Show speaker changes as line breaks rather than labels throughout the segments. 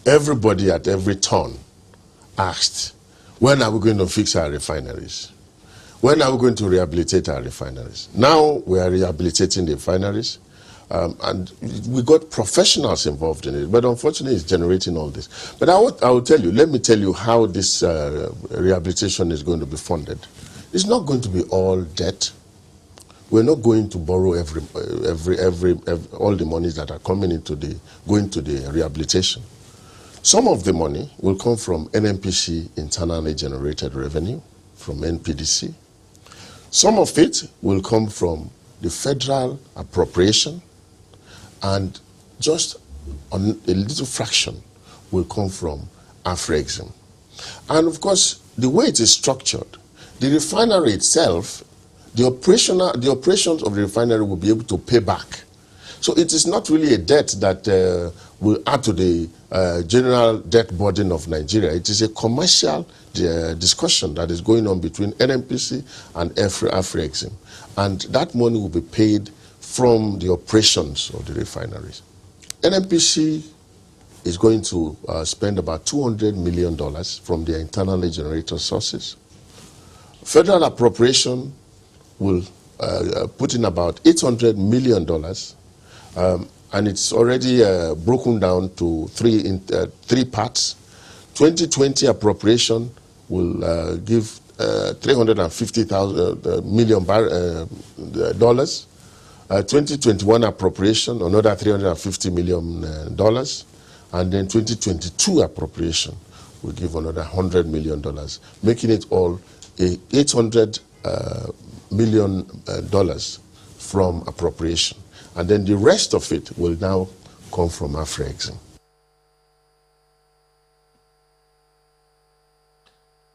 everybody at every turn asked, when are we going to fix our refineries? When are we going to rehabilitate our refineries? Now we are rehabilitating the refineries, and we got professionals involved in it, but unfortunately it's generating all this. But I will tell you, let me tell you how this rehabilitation is going to be funded. It's not going to be all debt. We're not going to borrow all the monies that are going to the rehabilitation. Some of the money will come from NNPC, internally generated revenue, from NPDC. Some of it will come from the federal appropriation, and just a little fraction will come from AfriExim. And of course, the way it is structured, the refinery itself, the operations of the refinery will be able to pay back. So it is not really a debt that will add to the general debt burden of Nigeria. It is a commercial discussion that is going on between NNPC and AfriExim. And that money will be paid from the operations of the refineries. NNPC is going to spend about $200 million from their internally generated sources. Federal appropriation will put in about $800 million, and it's already broken down to three parts. 2020 appropriation will give $350 million. 2021 appropriation, another $350 million. And then 2022 appropriation will give another $100 million, making it all $800 million from appropriation. And then the rest of it will now come from AfriExim.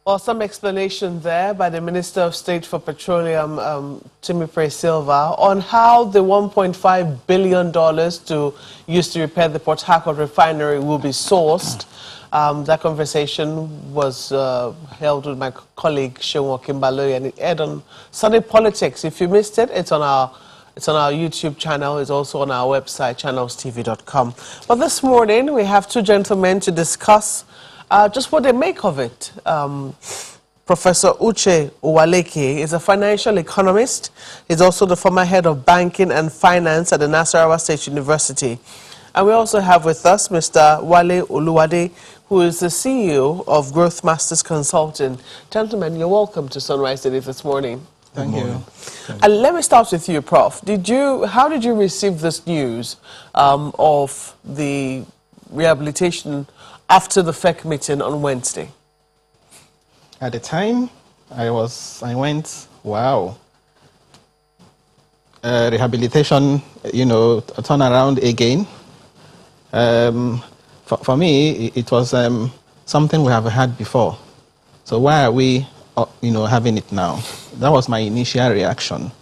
Well, some explanation there by the Minister of State for Petroleum, Timipre Silva, on how the $1.5 billion to use to repair the Port Harcourt refinery will be sourced. That conversation was held with my colleague Shonwa Kimbaloy, and it aired on Sunday Politics. If you missed it, it's on our YouTube channel. It's also on our website, channelstv.com. But this morning, we have two gentlemen to discuss just what they make of it. Professor Uche Uwaleke is a financial economist. He's also the former head of banking and finance at the Nasarawa State University. And we also have with us Mr. Wale Oluwade, who is the CEO of Growth Masters Consulting. Gentlemen, you're welcome to Sunrise Daily this morning.
Thank you.
And let me start with you, Prof. How did you receive this news of the rehabilitation after the FEC meeting on Wednesday?
At the time, I went, wow. Rehabilitation, a turnaround again. For me, it was something we have had before. So why are we, having it now? That was my initial reaction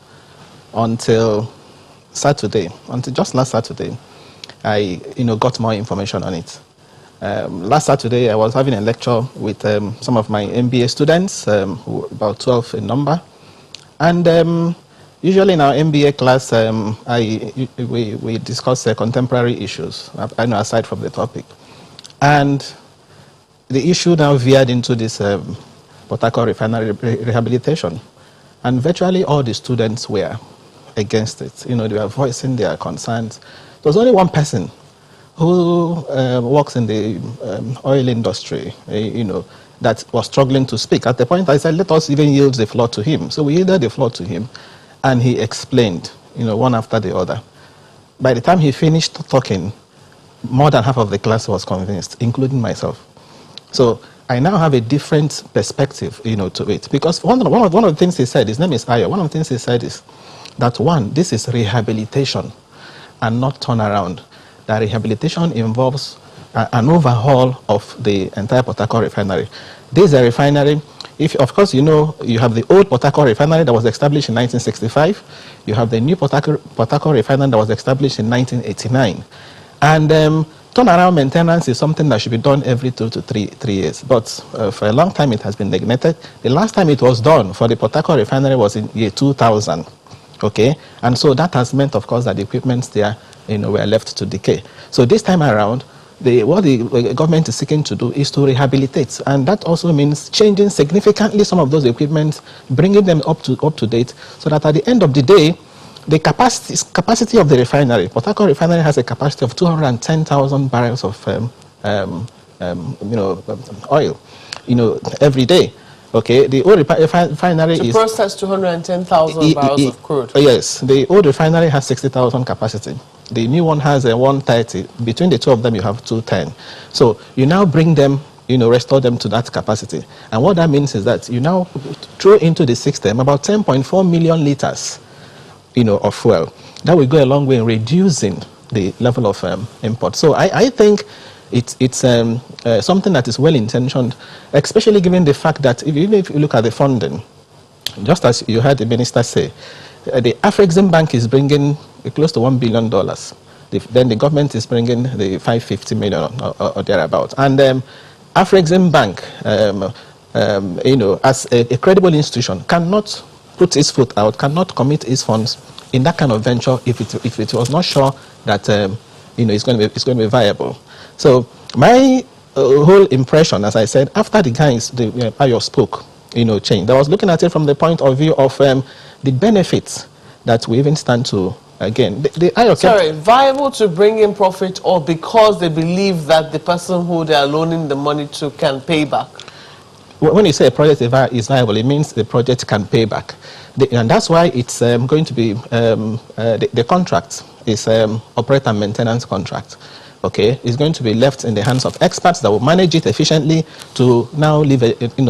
until Saturday, until just last Saturday. I, got more information on it. Last Saturday, I was having a lecture with some of my MBA students, about 12 in number. And usually in our MBA class, we discuss contemporary issues, aside from the topic. And the issue now veered into this Port Harcourt refinery rehabilitation. And virtually all the students were against it. They were voicing their concerns. There was only one person who works in the oil industry, that was struggling to speak. At the point, I said, let us even yield the floor to him. So we yielded the floor to him, and he explained, one after the other. By the time he finished talking, more than half of the class was convinced, including myself. So I now have a different perspective, to it. Because one of the things he said, his name is Ayo, one of the things he said is that, one, this is rehabilitation and not turnaround. That rehabilitation involves an overhaul of the entire Port Harcourt refinery. This is a refinery. Of course, you have the old Port Harcourt refinery that was established in 1965. You have the new Port Harcourt refinery that was established in 1989. And turnaround maintenance is something that should be done every 2 to 3 years. But for a long time, it has been neglected. The last time it was done for the Port Harcourt refinery was in year 2000. Okay? And so that has meant, of course, that the equipment there were left to decay. So this time around, what the government is seeking to do is to rehabilitate, and that also means changing significantly some of those equipment, bringing them up to date, so that at the end of the day, the capacity of the refinery, Port Harcourt Refinery has a capacity of 210,000 barrels of oil, every day. Okay, the old refinery
to process 210,000 barrels of crude.
Yes, the old refinery has 60,000 capacity. The new one has a 130. Between the two of them, you have 210. So you now bring them, restore them to that capacity. And what that means is that you now throw into the system about 10.4 million liters, of fuel. That will go a long way in reducing the level of import. So I think it's something that is well-intentioned, especially given the fact that even if you look at the funding, just as you heard the minister say, the Afrexim Bank is bringing close to $1 billion. Then the government is bringing the 550 million or thereabout. And Afrexim Bank, as a credible institution, cannot put its foot out, cannot commit its funds in that kind of venture if it was not sure that it's going to be viable. So my whole impression, as I said, after the guys, Ayo spoke, changed. I was looking at it from the point of view of the benefits that we even stand to. Again,
viable to bring in profit, or because they believe that the person who they are loaning the money to can pay back?
When you say a project is viable, it means the project can pay back. And that's why it's going to be, the contract is operator and maintenance contract. Okay, it's going to be left in the hands of experts that will manage it efficiently to now leave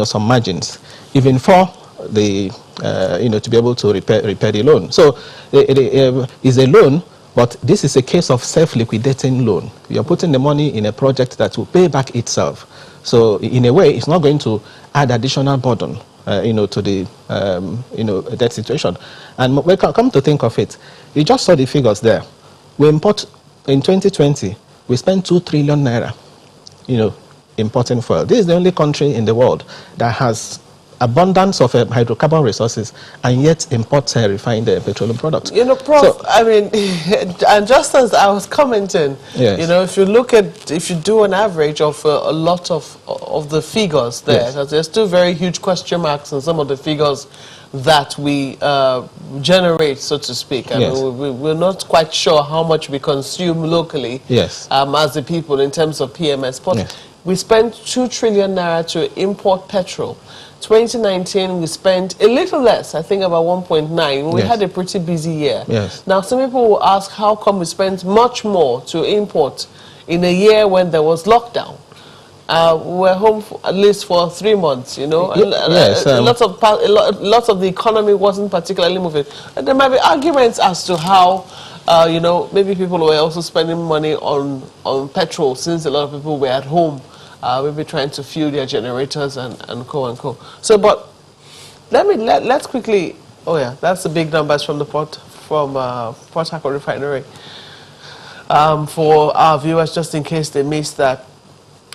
some margins, even for the to be able to repay the loan. So it is a loan, but this is a case of self-liquidating loan. You're putting the money in a project that will pay back itself. So in a way, it's not going to add additional burden, to the that situation. And when come to think of it, you just saw the figures there. We import in 2020. We spent 2 trillion naira, importing fuel. This is the only country in the world that has abundance of hydrocarbon resources and yet imports refined petroleum products.
Prof, so, I mean, and just as I was commenting, yes. If you do an average of a lot of the figures there, yes. There's still very huge question marks on some of the figures that we generate, so to speak. I
yes.
mean, we're not quite sure how much we consume locally,
yes.
As the people in terms of PMS. But yes. we spent 2 trillion naira to import petrol. 2019, we spent a little less, I think about 1.9. We yes. had a pretty busy year.
Yes.
Now, some people will ask, how come we spent much more to import in a year when there was lockdown? We were home at least for 3 months,
Yes,
lots of the economy wasn't particularly moving. And there might be arguments as to how, maybe people were also spending money on petrol, since a lot of people were at home. Maybe trying to fuel their generators and co. So, but let's quickly. Oh yeah, that's the big numbers from the Port Harcourt Refinery. For our viewers, just in case they missed that,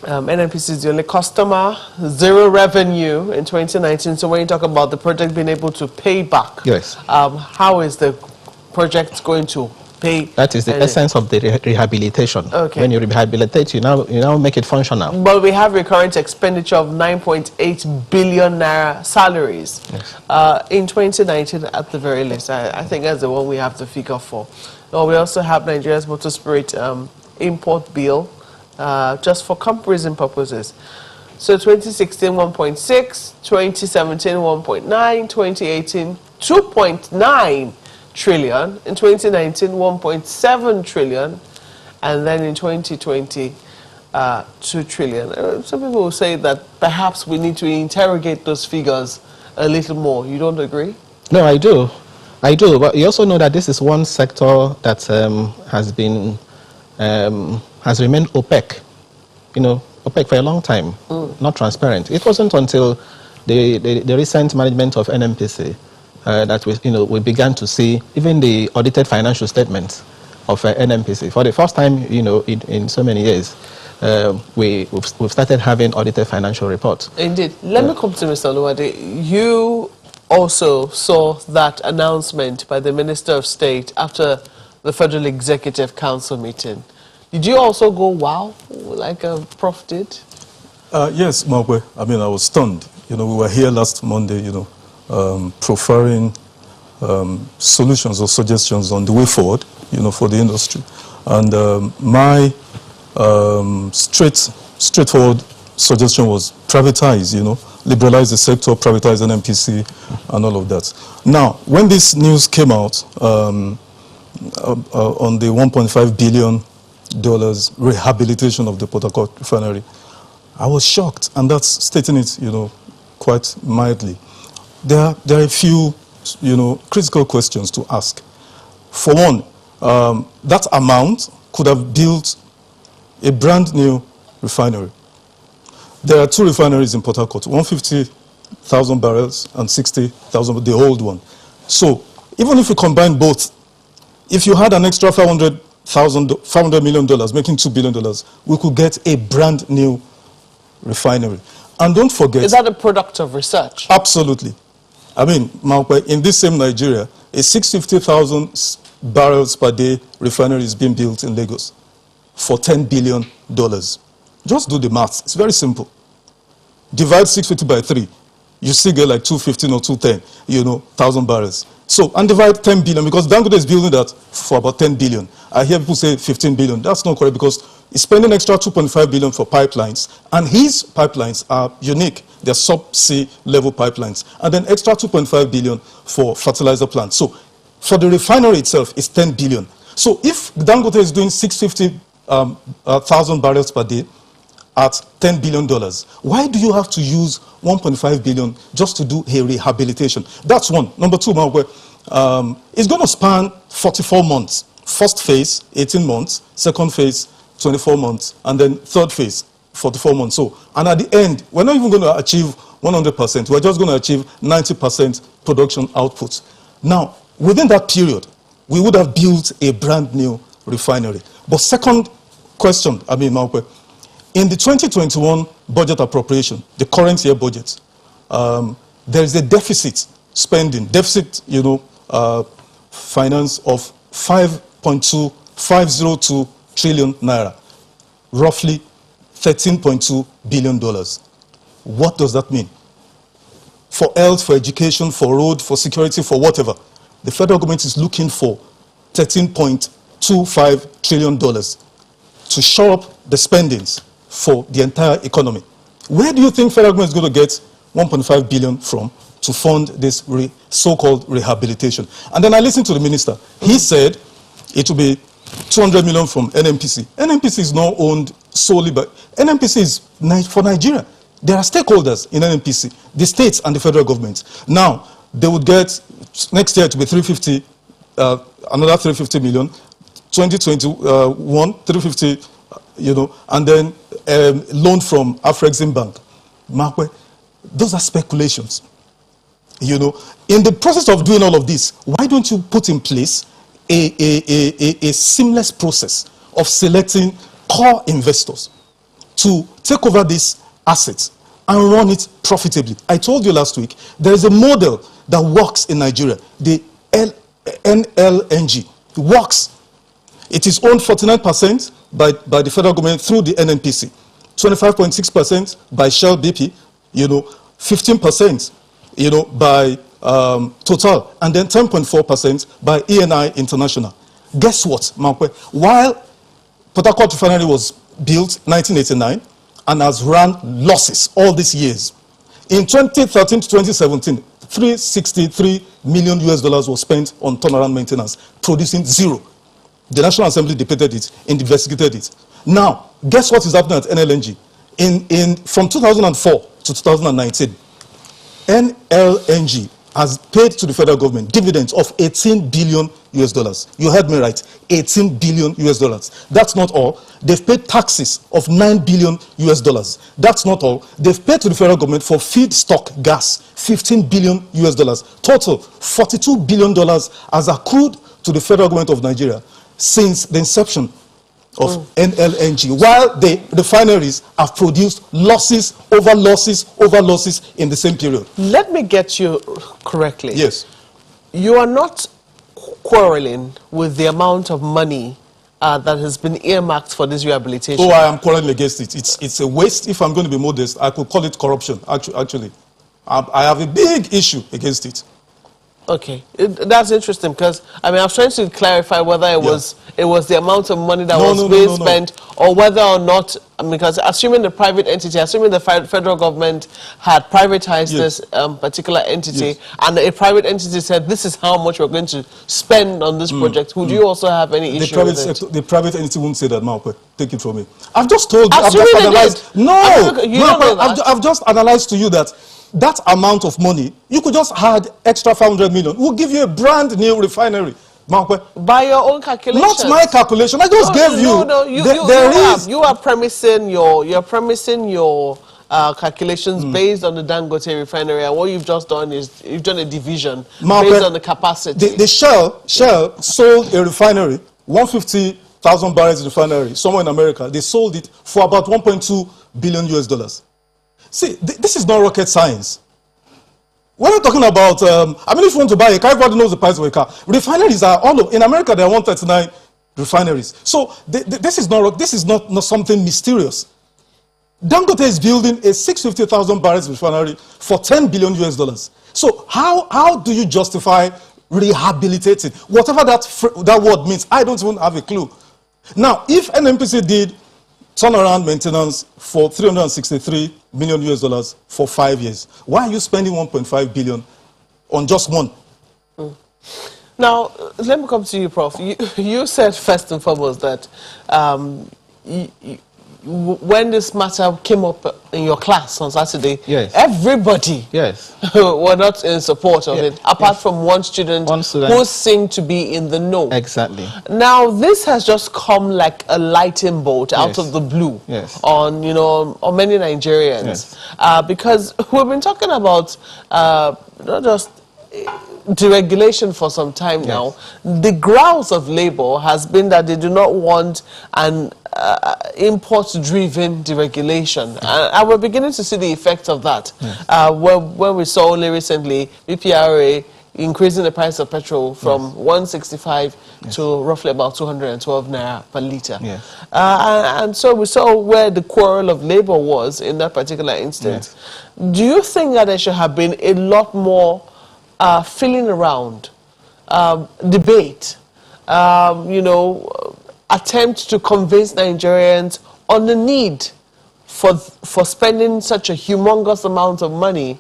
NNPC is the only customer, 0 revenue in 2019. So when you talk about the project being able to pay back,
yes,
how is the project going to pay?
That is the essence of the rehabilitation.
Okay.
When you rehabilitate, you now make it functional.
But we have recurrent expenditure of 9.8 billion naira salaries.
Yes.
In 2019, at the very least. I think that's the one we have to figure for. Well, we also have Nigeria's Motor Spirit import bill, just for comparison purposes. So 2016, 1.6, 2017, 1.9, 2018, 2.9 trillion, in 2019 1.7 trillion, and then in 2020 2 trillion. Some people will say that perhaps we need to interrogate those figures a little more. You don't agree?
No, I do, but you also know that this is one sector that has remained opaque, opaque for a long time, not transparent. It wasn't until the recent management of NNPC that we began to see even the audited financial statements of NNPC. For the first time, in so many years, we've started having audited financial reports.
Indeed. Let me come to Mr. Oluwade. You also saw that announcement by the Minister of State after the Federal Executive Council meeting. Did you also go, wow, like Prof did?
Yes, Mabwe. I mean, I was stunned. You know, we were here last Monday, you know, proffering solutions or suggestions on the way forward, you know, for the industry. And my straightforward suggestion was privatize, you know, liberalize the sector, privatize NMPC, and all of that. Now, when this news came out on the $1.5 billion rehabilitation of the Port Harcourt Refinery, I was shocked, and that's stating it, you know, quite mildly. There are a few, you know, critical questions to ask. For one, that amount could have built a brand new refinery. There are two refineries in Port Harcourt, 150,000 barrels and 60,000, the old one. So even if you combine both, if you had an extra $500 million, making $2 billion, we could get a brand new refinery. And don't forget...
Is that a product of research?
Absolutely. I mean, in this same Nigeria, a 650,000 barrels per day refinery is being built in Lagos for $10 billion. Just do the maths. It's very simple. Divide 650 by 3. You still get like 215 or 210, you know, 1,000 barrels. So, and divide 10 billion, because Dangote is building that for about 10 billion. I hear people say 15 billion. That's not correct, because he's spending extra 2.5 billion for pipelines, and his pipelines are unique. They're subsea level pipelines. And then extra 2.5 billion for fertilizer plants. So, for the refinery itself, it's 10 billion. So, if Dangote is doing 650,000 barrels per day at $10 billion, why do you have to use 1.5 billion just to do a rehabilitation? That's one. Number two, it's going to span 44 months. First phase, 18 months. Second phase, 24 months. And then third phase, 44 months. So, and at the end, we're not even going to achieve 100%. We're just going to achieve 90% production output. Now, within that period, we would have built a brand new refinery. But second question, in the 2021 budget appropriation, the current year budget, there is a deficit spending, you know, finance of 5.2502 trillion naira, roughly $13.2 billion. What does that mean? For health, for education, for road, for security, for whatever, the federal government is looking for $13.25 trillion to shore up the spendings for the entire economy. Where do you think federal government is going to get 1.5 billion from to fund this so-called rehabilitation? And then I listened to the minister. He said it will be 200 million from NMPC. NMPC is not owned solely by... NMPC is for Nigeria. There are stakeholders in NMPC, the states and the federal government. Now, they would get, next year to be 350, another 350 million, 2021, 350, you know, and then loan from Afrexim Bank. Markwe, those are speculations. You know, in the process of doing all of this, why don't you put in place a seamless process of selecting core investors to take over these assets and run it profitably? I told you last week, there is a model that works in Nigeria, the NLNG. It works. It is owned 49% by the federal government through the NNPC, 25.6% by Shell BP, you know, 15%, you know, by Total, and then 10.4% by ENI International. Guess what, Mankwe? While Port Harcourt Refinery was built 1989 and has run losses all these years, in 2013 to 2017, $363 million was spent on turnaround maintenance, producing zero. The National Assembly debated it, investigated it. Now, guess what is happening at NLNG? From 2004 to 2019, NLNG has paid to the federal government dividends of $18 billion. You heard me right, $18 billion. That's not all. They've paid taxes of $9 billion. That's not all. They've paid to the federal government for feedstock gas, $15 billion. Total, $42 billion has accrued to the federal government of Nigeria since the inception of NLNG, while the refineries have produced losses over losses over losses in the same period.
Let me get you correctly.
Yes.
You are not quarreling with the amount of money that has been earmarked for this rehabilitation?
Oh, I am quarreling against it. It's a waste. If I'm going to be modest, I could call it corruption, actually. I have a big issue against it.
Okay, that's interesting because I mean I was trying to clarify whether it was the amount of money that was being spent or whether or not, because assuming the private entity, assuming the federal government had privatized this particular entity and a private entity said this is how much we're going to spend on this project, would you also have any issue with it?
The private entity won't say that, Malpe. Take it from me. I've just told you.
I've just analyzed.
I've just analyzed to you that amount of money, you could just add extra 500 million. We'll give you a brand new refinery.
By your own calculations.
Not my calculation. I just gave you.
No, you are premising your calculations based on the Dangote refinery, and what you've just done is you've done a division based on the capacity.
The Shell sold a refinery, 150,000 barrels refinery, somewhere in America. They sold it for about 1.2 billion US. See, this is not rocket science. When we're talking about, I mean, if you want to buy a car, everybody knows the price of a car. Refineries are all over. In America, there are 139 refineries. So this is not something mysterious. Dangote is building a 650,000 barrels refinery for $10 billion US. So how do you justify rehabilitating? Whatever that word means, I don't even have a clue. Now, if NNPC did turnaround maintenance for $363 million US for 5 years, why are you spending 1.5 billion on just one?
Now, let me come to you, Prof. You said first and foremost that when this matter came up in your class on Saturday, everybody were not in support of it, apart from one student who seemed to be in the know.
Exactly.
Now, this has just come like a lightning bolt out of the blue on, on many Nigerians. Because we've been talking about not just deregulation for some time now. The grounds of Labour has been that they do not want an import-driven deregulation, and we're beginning to see the effects of that. When we saw only recently BPRA increasing the price of petrol from 165 to roughly about 212 naira per litre. And so we saw where the quarrel of Labour was in that particular instance. Do you think that there should have been a lot more filling around, debate, attempt to convince Nigerians on the need for spending such a humongous amount of money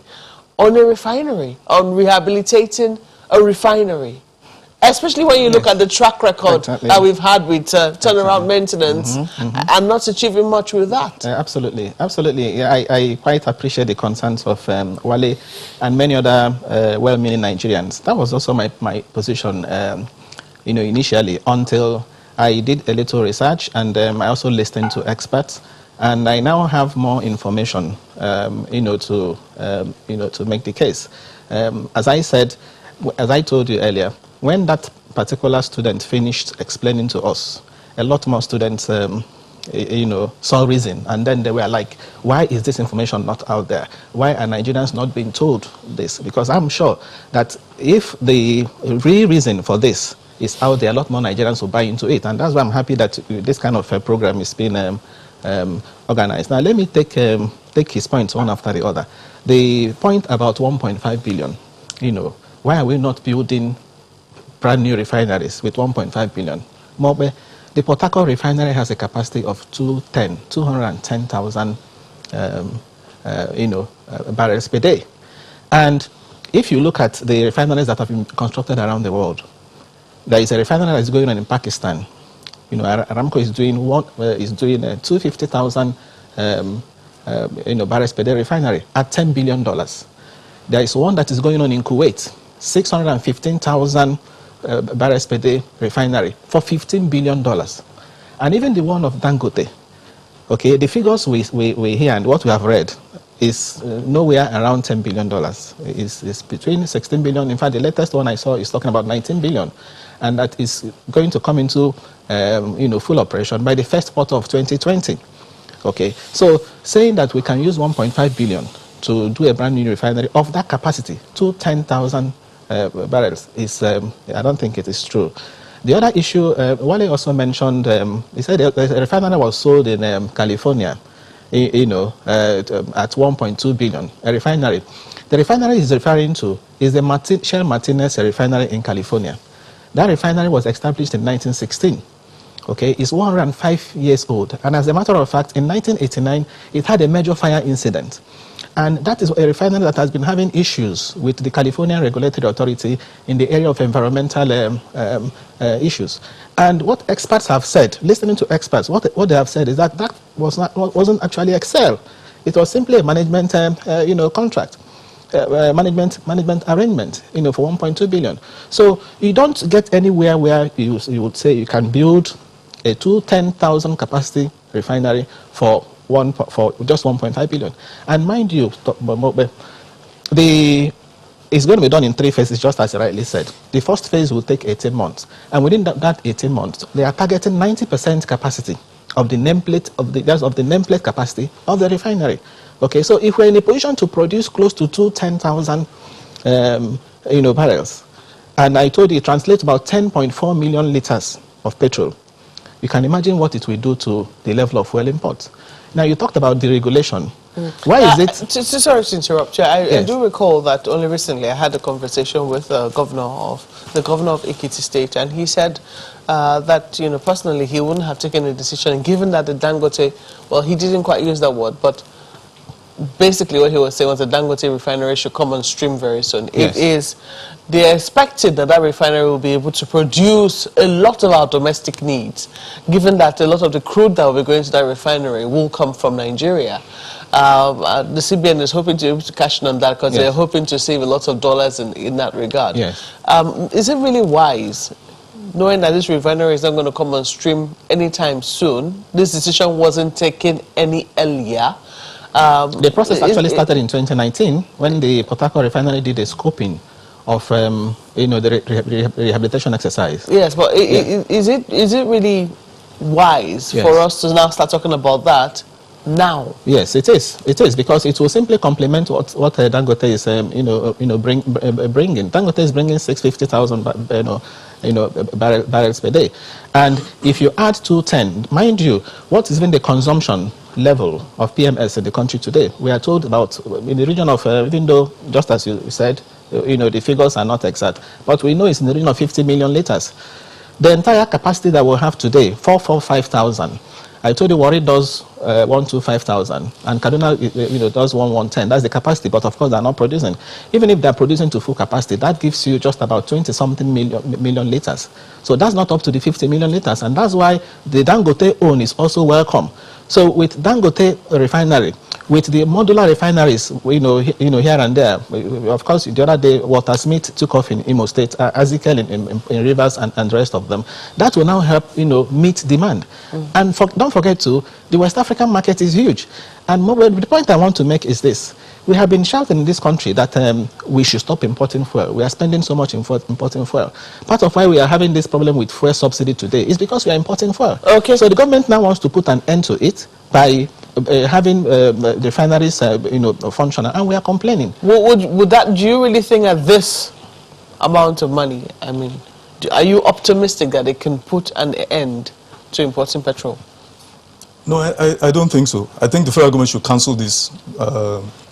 on a refinery, on rehabilitating a refinery? Especially when you look at the track record that we've had with turnaround maintenance and not achieving much with that.
Absolutely. I quite appreciate the concerns of Wale and many other well-meaning Nigerians. That was also my position, initially, until I did a little research and I also listened to experts. And I now have more information, to make the case. As I told you earlier, when that particular student finished explaining to us, a lot more students, saw reason. And then they were like, why is this information not out there? Why are Nigerians not being told this? Because I'm sure that if the real reason for this is out there, a lot more Nigerians will buy into it. And that's why I'm happy that this kind of program is being organized. Now, let me take his points one after the other. The point about 1.5 billion, why are we not building brand new refineries with 1.5 billion? The Port Harcourt refinery has a capacity of 210,000 barrels per day. And if you look at the refineries that have been constructed around the world, there is a refinery that is going on in Pakistan. Aramco is doing 250,000 barrels per day refinery at $10 billion. There is one that is going on in Kuwait, 615,000 barrels per day refinery for $15 billion. And even the one of Dangote, the figures we hear and what we have read is nowhere around $10 billion. It's between 16 billion. In fact, the latest one I saw is talking about 19 billion. And that is going to come into full operation by the first quarter of 2020. So saying that we can use 1.5 billion to do a brand new refinery of that capacity to 10,000 barrels is, I don't think it is true. The other issue, Wale also mentioned, he said a refinery was sold in California, at 1.2 billion. A refinery. The refinery he's referring to is the Shell Martinez refinery in California. That refinery was established in 1916. Okay, it's 105 years old. And as a matter of fact, in 1989, it had a major fire incident. And that is a refinery that has been having issues with the California Regulatory Authority in the area of environmental issues. And what experts have said, listening to experts, what they have said is that wasn't actually Excel. It was simply a management contract. Management arrangement, for 1.2 billion. So you don't get anywhere where you would say you can build a 210,000 capacity refinery for just 1.5 billion. And mind you, it's going to be done in 3 phases, just as you rightly said. The first phase will take 18 months, and within that 18 months, they are targeting 90% capacity of the nameplate capacity of the refinery. Okay, so if we're in a position to produce close to 210,000 barrels, and I told you it translates about 10.4 million liters of petrol, you can imagine what it will do to the level of fuel imports. Now, you talked about deregulation. Why is it...
Sorry to interrupt you. I
Yes.
do recall that only recently I had a conversation with the governor of Ekiti State, and he said that, personally, he wouldn't have taken a decision, given that the Dangote, well, he didn't quite use that word, but basically what he was saying was the Dangote refinery should come on stream very soon.
Yes.
They expected that refinery will be able to produce a lot of our domestic needs, given that a lot of the crude that will be going to that refinery will come from Nigeria. The CBN is hoping to be able to cash in on that because they're hoping to save a lot of dollars in that regard.
Yes.
Is it really wise, knowing that this refinery is not going to come on stream anytime soon? This decision wasn't taken any earlier.
The process actually started in 2019 when the Port Harcourt refinery did a scoping of the rehabilitation exercise.
Yes, but is it really wise for us to now start talking about that now? Yes,
it is. It is, because it will simply complement what Dangote is bringing. Dangote is bringing 650,000 barrels per day, and if you add 210, mind you, what is even the consumption level of PMS in the country today? We are told about in the region of, even though just as you said, the figures are not exact, but we know it's in the region of 50 million liters. The entire capacity that we have today, 445,000. I told you Warri does 125,000, and Kaduna does 110. That's the capacity, but of course they're not producing. Even if they're producing to full capacity, that gives you just about 20-something million liters. So that's not up to the 50 million liters, and that's why the Dangote own is also welcome. So with Dangote refinery, with the modular refineries, here and there, of course, the other day, Walter Smith took off in Imo State, Ezekiel in Rivers, and the rest of them. That will now help, meet demand. And don't forget, too, the West African market is huge. And the point I want to make is this. We have been shouting in this country that we should stop importing fuel. We are spending so much importing fuel. Part of why we are having this problem with fuel subsidy today is because we are importing fuel.
Okay.
So the government now wants to put an end to it by having refineries, functional, and we are complaining.
Would that? Do you really think at this amount of money? I mean, are you optimistic that it can put an end to importing petrol?
No, I don't think so. I think the federal government should cancel this,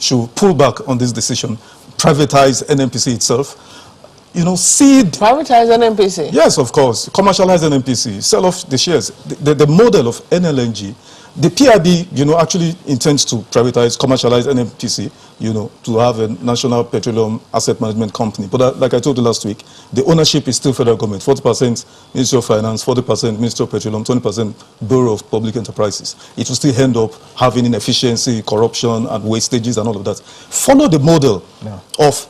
should pull back on this decision, privatize NNPC itself.
Privatize NNPC?
Yes, of course. Commercialize NNPC, sell off the shares. The model of NLNG, the PIB, actually intends to privatize, commercialize NNPC, to have a national petroleum asset management company. But like I told you last week, the ownership is still federal government. 40% Ministry of Finance, 40% Ministry of Petroleum, 20% Bureau of Public Enterprises. It will still end up having inefficiency, corruption, and wastages and all of that. Follow the model of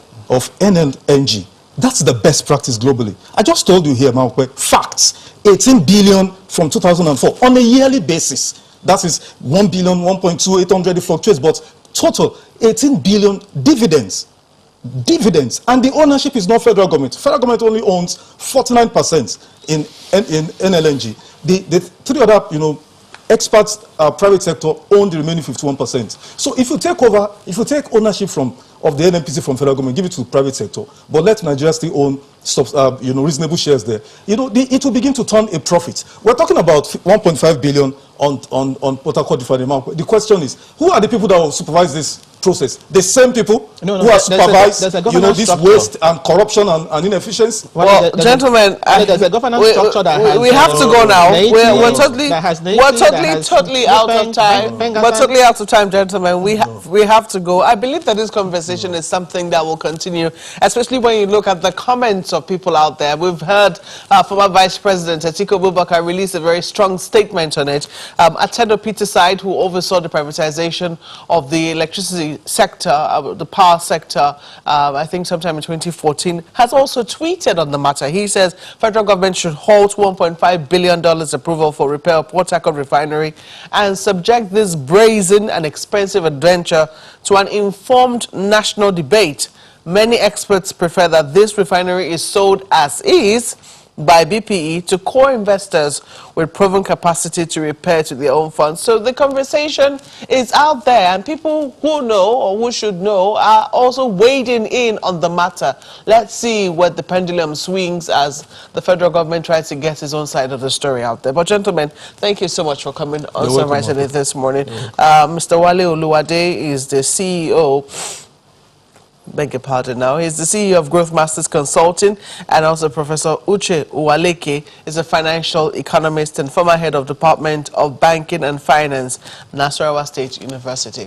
NLNG. That's the best practice globally. I just told you here, Maokwe, facts. 18 billion from 2004 on a yearly basis. That is 1 billion, 1.2, 800, it fluctuates, but total 18 billion dividends. Dividends. And the ownership is not federal government. Federal government only owns 49% in NLNG. The three other, experts, private sector own the remaining 51%. So if you take ownership of the NNPC from federal government, give it to the private sector, but let Nigeria still own reasonable shares there, it will begin to turn a profit. We're talking about 1.5 billion on Port Harcourt Refinery. The question is, who are the people that will supervise this process? The same people who have supervised this waste and corruption and inefficiency?
Well, gentlemen,
there's a governance structure that has...
We have to go now. We're totally out of time. We're totally out of time, gentlemen. We have to go. I believe that this conversation is something that will continue, especially when you look at the comments of people out there. We've heard former Vice President Atiku Abubakar release a very strong statement on it. Atedo Peterside, who oversaw the privatization of the electricity sector, the power sector, I think sometime in 2014, has also tweeted on the matter. He says federal government should halt $1.5 billion approval for repair of Port Harcourt Refinery and subject this brazen and expensive adventure to an informed national debate. Many experts prefer that this refinery is sold as is by BPE to core investors with proven capacity to repair to their own funds. So the conversation is out there, and people who know or who should know are also wading in on the matter. Let's see where the pendulum swings as the federal government tries to get its own side of the story out there. But gentlemen, thank you so much for coming on Sunrise Today this morning. Mr. Wale Oluwade is the CEO. Beg your pardon now. He's the CEO of Growth Masters Consulting, and also Professor Uche Uwaleke is a financial economist and former head of Department of Banking and Finance, Nasarawa State University.